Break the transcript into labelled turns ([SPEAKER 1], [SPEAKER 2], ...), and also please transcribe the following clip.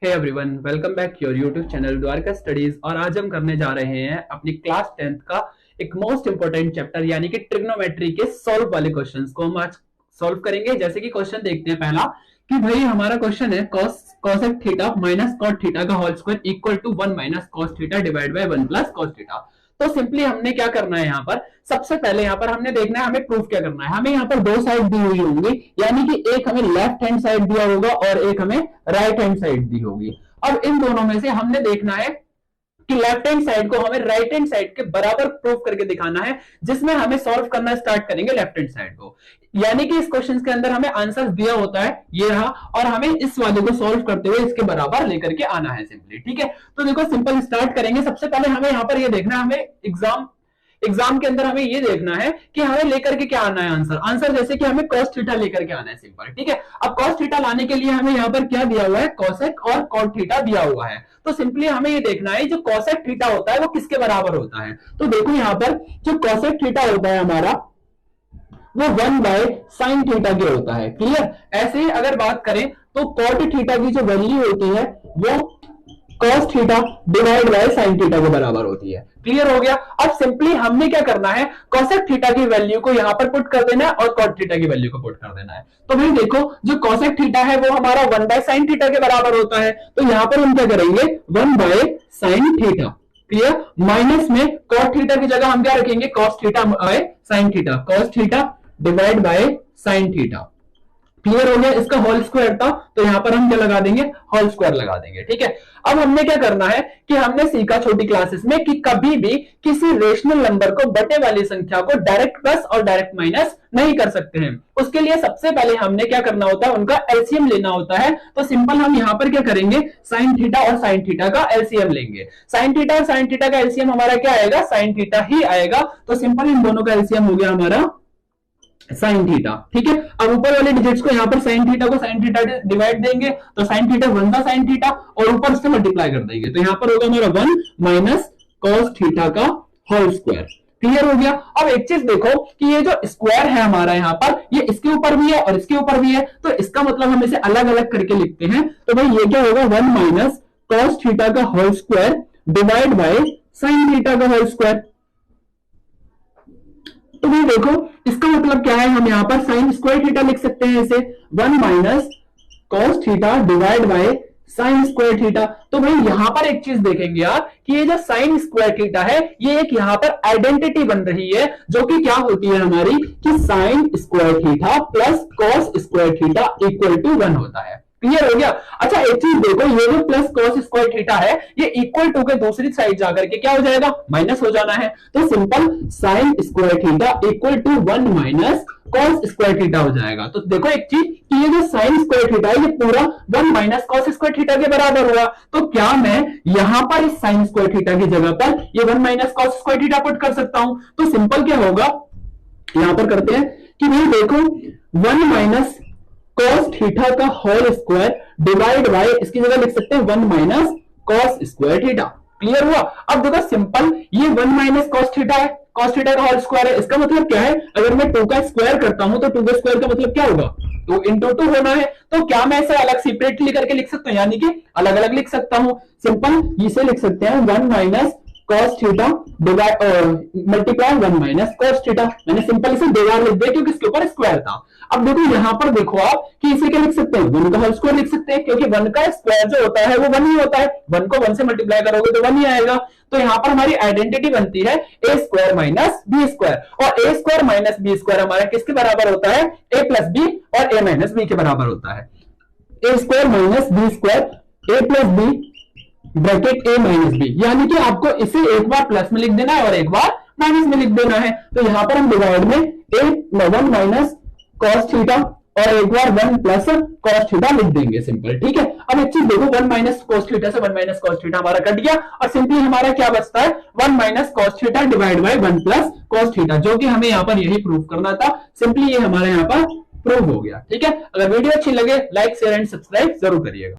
[SPEAKER 1] Hey everyone, welcome back your YouTube channel Dwarka studies. और आज हम करने जा रहे हैं अपनी क्लास 10th का एक मोस्ट इंपोर्टेंट चैप्टर यानी कि ट्रिग्नोमेट्री के सॉल्व वाले क्वेश्चंस को हम आज सॉल्व करेंगे। जैसे कि क्वेश्चन देखते हैं पहला कि भाई हमारा क्वेश्चन है cosec theta minus cot theta का whole square equal to 1 minus cos theta divide by 1 plus cos theta. तो सिंपली हमने क्या करना है, यहाँ पर सबसे पहले यहाँ पर हमने देखना है हमें प्रूफ क्या करना है। हमें यहाँ पर दो साइड दी हुई होंगी, यानी कि एक हमें लेफ्ट हैंड साइड दिया होगा और एक हमें राइट हैंड साइड दी होगी। अब इन दोनों में से हमने देखना है कि लेफ्ट हैंड साइड को हमें राइट हैंड साइड के बराबर प्रूफ करके दिखाना है, जिसमें हमें सॉल्व करना स्टार्ट करेंगे लेफ्ट हैंड साइड को। यानी कि इस क्वेश्चन के अंदर हमें आंसर दिया होता है ये रहा, और हमें इस वाले को सॉल्व करते हुए इसके बराबर लेकर के आना है सिंपली। ठीक है, तो देखो सिंपल स्टार्ट करेंगे। सबसे पहले हमें यहाँ पर ये देखना है, हमें एग्जाम के अंदर हमें ये देखना है कि हमें लेकर के क्या आना है आंसर जैसे कि हमें cos थीटा लेकर के आना है सिंपल। ठीक है, अब cos थीटा लाने के लिए हमें यहाँ पर क्या दिया हुआ है, cosec और cot थीटा दिया हुआ है। तो सिंपली हमें ये देखना है जो cosec थीटा होता है वो किसके बराबर होता है। तो देखो यहाँ पर जो cosec थीटा होता है हमारा वो 1 बाय sin थीटा के होता है। क्लियर। ऐसे ही अगर बात करें तो cot थीटा की जो वैल्यू होती है वो cos theta divide by sin theta के बराबर होती है। क्लियर हो गया। अब सिंपली हमने क्या करना है, cosec थीटा की वैल्यू को यहां पर पुट कर देना है और cot थीटा की वैल्यू को पुट कर देना है। तो भाई देखो जो cosec थीटा है वो हमारा 1 बाय sin थीटा के बराबर होता है, तो यहां पर हम क्या करेंगे 1 by sin theta. Clear. Minus में cot थीटा की जगह हम क्या रखेंगे, cos theta by sin theta, cos theta divide by sin theta. Clear हो गया। इसका होल स्क्वायर था तो यहां पर हम क्या लगा देंगे, होल स्क्वायर लगा देंगे। ठीक है, अब हमने क्या करना है कि हमने सीखा छोटी क्लासेस में कि कभी भी किसी रेशनल नंबर को बटे वाली संख्या को डायरेक्ट प्लस और डायरेक्ट माइनस नहीं कर सकते हैं। उसके लिए सबसे पहले हमने क्या करना होता है, उनका एलसीएम लेना होता है। तो सिंपल हम यहां पर क्या करेंगे, साइन थीटा और साइन थीटा का एलसीएम लेंगे। साइन थीटा और साइन थीटा का एलसीएम हमारा क्या आएगा, साइन थीटा ही आएगा। तो सिंपल इन दोनों का एलसीएम हो गया हमारा साइन थीटा। ठीक है, अब ऊपर वाले डिजिट्स को यहां पर साइन थीटा को साइन थीटा डिवाइड देंगे तो साइन थीटा 1 था साइन थीटा, और ऊपर से मल्टीप्लाई कर देंगे तो यहां पर होगा हमारा 1 माइनस cos थीटा का होल स्क्वायर। क्लियर हो गया। अब एक चीज देखो कि ये जो स्क्वायर है हमारा यहाँ पर, ये इसके ऊपर भी है और इसके ऊपर भी है, तो इसका मतलब हम इसे अलग अलग करके लिखते हैं। तो भाई ये क्या होगा, 1 माइनस cos थीटा का whole square divide by sine theta का होल स्क्वायर। तो भाई देखो इसका मतलब क्या है, हम यहां पर साइन स्क्वायर थीटा लिख सकते हैं इसे 1 minus cos theta divide by sign square theta. तो भाई यहां पर एक चीज देखेंगे आप कि ये जो साइन स्क्वायर थीटा है ये एक यहां पर आइडेंटिटी बन रही है, जो कि क्या होती है हमारी कि sine square theta plus cos square theta equal to 1 होता है। क्लियर हो गया। अच्छा एक चीज देखो, ये जो प्लस cos स्क्वायर थीटा है ये इक्वल टू के दूसरी साइड जाकर के क्या हो जाएगा, माइनस हो जाना है। तो simple sine square theta equal to 1 minus cos square theta हो जाएगा। तो देखो एक चीज कि ये जो साइन स्क्वायर थीटा है ये पूरा 1 माइनस cos स्क्वायर थीटा के बराबर होगा। तो क्या मैं यहां पर इस साइन स्क्वायर थीटा की जगह पर ये 1 minus cos square theta put कर सकता हूं। तो सिंपल क्या होगा, यहां पर करते हैं कि भाई देखो 1 माइनस cos थीटा का होल स्क्वायर डिवाइड बाय इसकी जगह लिख सकते हैं 1 minus cos square theta. Clear हुआ। अब देखो सिंपल ये 1 माइनस cos थीटा है, cos थीटा का होल स्क्वायर है, इसका मतलब क्या है, अगर मैं 2 का स्क्वायर करता हूं तो 2 का स्क्वायर का मतलब क्या होगा, 2 इंटू 2 होना है। तो क्या मैं इसे अलग सेपरेटली करके लिख सकता हूं, यानी कि अलग अलग लिख सकता हूं। सिंपल इसे लिख सकते हैं 1 minus cos theta divide multiply 1 minus cos theta. मैंने सिंपल इसे 2 बार लिख दिया क्योंकि इसके ऊपर स्क्वायर था। अब देखो यहां पर देखो आप कि इसे क्या लिख सकते हैं, 1 का होल स्क्वायर लिख सकते हैं, क्योंकि 1 का स्क्वायर जो होता है वो 1 ही होता है। 1 को 1 से मल्टीप्लाई करोगे तो 1 ही आएगा। तो यहां पर हमारी आइडेंटिटी बनती है a square minus b square, और a square minus b square हमारा किसके बराबर होता है, a प्लस b और a माइनस b के बराबर होता है। a square minus b square a plus b bracket a minus b, यानी कि आपको इसे एक बार प्लस में लिख देना है और एक बार माइनस में लिख देना है। तो यहां पर हम डिवाइड में 1 माइनस cos थीटा और एक बार 1 प्लस cos थीटा लिख देंगे सिंपल। ठीक है, अब एक चीज देखो 1 माइनस cos थीटा से 1 माइनस cos थीटा हमारा कट गया, और सिंपली हमारा क्या बचता है 1 minus cos theta divide by 1 plus cos theta, जो कि हमें यहाँ पर यही प्रूव करना था। सिंपली ये हमारे यहाँ पर प्रूव हो गया। ठीक है, अगर वीडियो अच्छी लगे लाइक शेयर एंड सब्सक्राइब जरूर करिएगा।